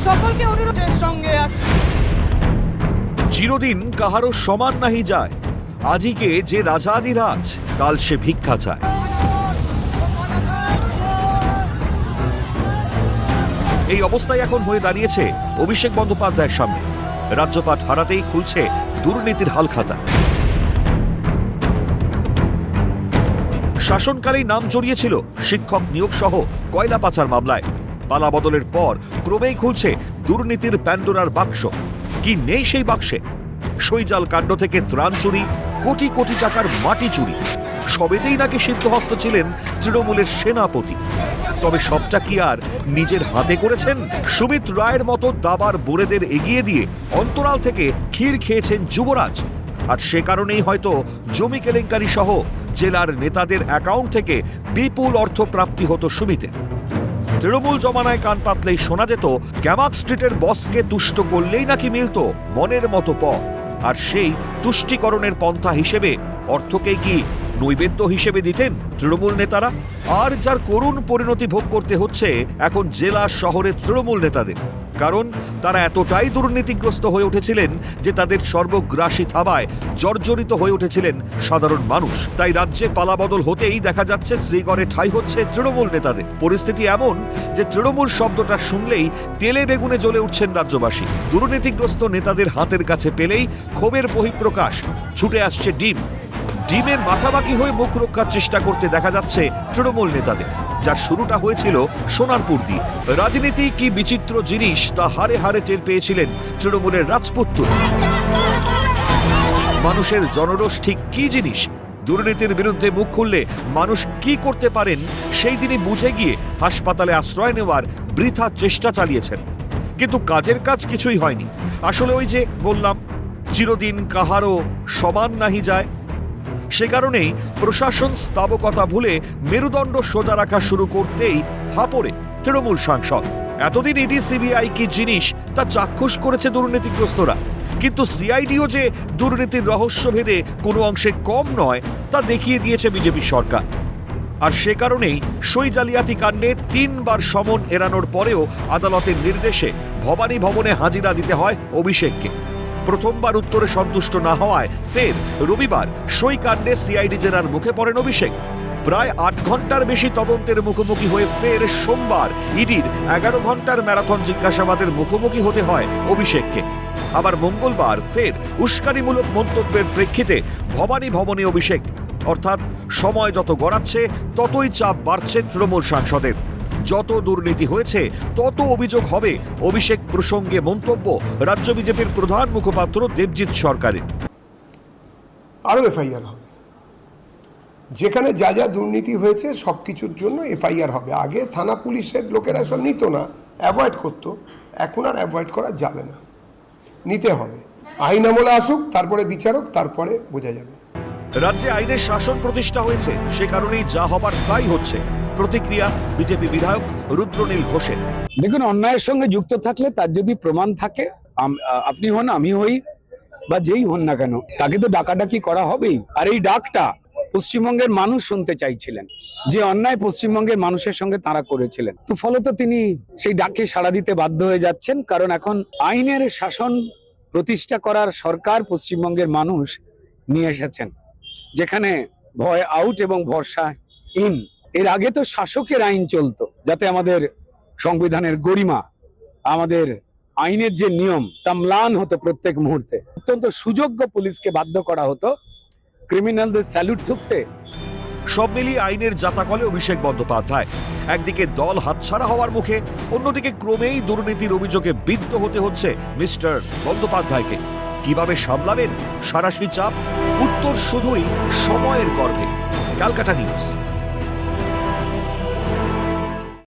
সকলকে অনুরোধের সঙ্গে আছে। চিরদিন কাহারও সমান নাহি যায়, আজিকে যে রাজাদিরাজ কাল সে ভিক্ষা চায়। এই অবস্থায় এখন হয়ে দাঁড়িয়েছে অভিষেক বন্দ্যোপাধ্যায়ের সামনে। রাজ্যপাট হারাতেই খুলছে দুর্নীতির হালখাতা। শাসনকালেই নাম জড়িয়েছিল শিক্ষক নিয়োগ সহ কয়লা পাচার মামলায়। পালা বদলের পর ক্রমেই খুলছে দুর্নীতির প্যান্ডোরার বাক্স। কি নেই সেই বাক্সে? সইজাল কাণ্ড থেকে ত্রাণ চুরি, কোটি কোটি টাকার মাটি চুরি, সবেতেই নাকি সিদ্ধহস্ত ছিলেন তৃণমূলের সেনাপতি। তবে সবটা কি আর নিজের হাতে করেছেন? সুমিত রায়ের মতো দাবার বোরেদের এগিয়ে দিয়ে অন্তরাল থেকে ক্ষীর খেয়েছেন যুবরাজ। আর সে কারণেই হয়তো জমি কেলেঙ্কারি সহ জেলার নেতাদের অ্যাকাউন্ট থেকে বিপুল অর্থ প্রাপ্তি হতো সুমিতের। তৃণমূল জমানায় কান পাতলেই শোনা যেত গ্যামাক স্ট্রিটের বসকে তুষ্ট করলেই নাকি মিলত মনের মতো পথ। আর সেই তুষ্টিকরণের পন্থা হিসেবে অর্থকেই কি নৈবেদ্য হিসেবে দিতেন তৃণমূল নেতারা? আর যার করুণ পরিণতি ভোগ করতে হচ্ছে এখন জেলা শহরের তৃণমূল নেতাদের। কারণ তারা এতটাই দুর্নীতিগ্রস্ত হয়ে উঠেছিলেন যে তাদের সর্বগ্রাসী থাবায় জর্জরিত হয়ে উঠেছিলেন সাধারণ মানুষ। তাই রাজ্যে পালাবদল হতেই দেখা যাচ্ছে শ্রীগড়ে ঠাঁই হচ্ছে তৃণমূল নেতাদের। পরিস্থিতি এমন যে তৃণমূল শব্দটা শুনলেই তেলে বেগুনে জ্বলে উঠছেন রাজ্যবাসী। দুর্নীতিগ্রস্ত নেতাদের হাতের কাছে পেলেই ক্ষোভের বহিঃপ্রকাশ। ছুটে আসছে ডিমের মাখামাখি হয়ে মুখ রক্ষার চেষ্টা করতে দেখা যাচ্ছে তৃণমূল নেতাদের। যার শুরুটা হয়েছিল সোনারপুর দিয়ে। রাজনীতি কি বিচিত্র জিনিস তা হারে হারে টের পেয়েছিলেন তৃণমূলের রাজপুত্র। মানুষের জনরোষ ঠিক কি জিনিস, দুর্নীতির বিরুদ্ধে মুখ খুললে মানুষ কি করতে পারেন সেই দিনই বুঝে গিয়ে হাসপাতালে আশ্রয় নেওয়ার বৃথা চেষ্টা চালিয়েছেন। কিন্তু কাজের কাজ কিছুই হয়নি। আসলে ওই যে বললাম, চিরদিন কাহারও সমান নাহি যায়। সে কারণেই প্রশাসন স্থাবকতা ভুলে মেরুদণ্ড সোজা রাখা শুরু করতেই ফাপড়ে তৃণমূল সাংসদ। এতদিন ইডি সিবিআই কি জিনিস তা চাক্ষুষ করেছে দুর্নীতিগ্রস্তরা, কিন্তু সিআইডিও যে দুর্নীতির রহস্য ভেদে কোনো অংশে কম নয় তা দেখিয়ে দিয়েছে বিজেপি সরকার। আর সে কারণেই সই জালিয়াতি কাণ্ডে 3 বার সমন এড়ানোর পরেও আদালতের নির্দেশে ভবানী ভবনে হাজিরা দিতে হয় অভিষেককে। প্রথমবার উত্তরে সন্তুষ্ট না হওয়ায় ফের রবিবার সই কাণ্ডে সিআইডি জেরার মুখে পড়েন অভিষেক। প্রায় 8 ঘন্টার বেশি তদন্তের মুখোমুখি হয়ে ফের সোমবার ইডির 11 ঘন্টার ম্যারাথন জিজ্ঞাসাবাদের মুখোমুখি হতে হয় অভিষেককে। আবার মঙ্গলবার ফের উস্কানিমূলক মন্তব্যের প্রেক্ষিতে ভবানী ভবনে অভিষেক। অর্থাৎ সময় যত গড়াচ্ছে ততই চাপ বাড়ছে তৃণমূল সাংসদের। যত দুর্নীতি হয়েছে তত অভিযোগ হবে অভিষেক প্রসঙ্গে মন্তব্য রাজ্য বিজেপির প্রধান মুখপাত্র দেবজিৎ সরকারের। আরও এফআইআর হবে, যেখানে যা যা দুর্নীতি হয়েছে সব কিছুর জন্য এফআইআর হবে। আগে থানা পুলিশের লোকেরা সব নিত না, অ্যাভয়েড করতো, এখন আর অ্যাভয়েড করা যাবে না, নিতে হবে। আইন আমলে আসুক, তারপরে বিচারক, তারপরে বোঝা যাবে। রাজ্যে আইনের শাসন প্রতিষ্ঠা হয়েছে, সে কারণেই যা হবার তাই হচ্ছে। প্রতিক্রিয়া বিজেপি বিধায়ক রুদ্রনীল ঘোষের। দেখুন, অন্যায়ের সঙ্গে যুক্ত থাকলে তার যদি প্রমাণ থাকে, আপনি হন, আমি হই, বা যেই হন না কেন, তাকে তো ডাকাডাকি করা হবেই। আর এই ডাকটা পশ্চিমবঙ্গের মানুষ শুনতে চাইছিলেন, যে অন্যায় পশ্চিমবঙ্গের মানুষের সঙ্গে তারা করেছিলেন। তো ফলত তিনি সেই ডাকে সাড়া দিতে বাধ্য হয়ে যাচ্ছেন, কারণ এখন আইনের শাসন প্রতিষ্ঠা করার সরকার পশ্চিমবঙ্গের মানুষ নিয়ে এসেছেন, যেখানে ভয় আউট এবং ভরসা ইন। এর আগে তো শাসকের আইন চলতো, যাতে আমাদের সংবিধানের গরিমা, আমাদের আইনের যে নিয়ম তা ম্লান হতো প্রত্যেক মুহূর্তে। অত্যন্ত সুযোগ্য পুলিশকে বাধ্য করা হতো ক্রিমিনালদের স্যালুট ঠুকতে। সব মিলিয়ে আইনের জাতাকলে অভিষেক বন্দ্যোপাধ্যায়। একদিকে দল হাতছাড়া হওয়ার মুখে, অন্যদিকে ক্রমেই দুর্নীতির অভিযোগে বিদ্ধ হতে হচ্ছে মিস্টার বন্দ্যোপাধ্যায়কে। কিভাবে সামলাবেন সারাশি চাপ? উত্তর শুধুই সময়ের গর্ভে। ক্যালকাটা নিউজ।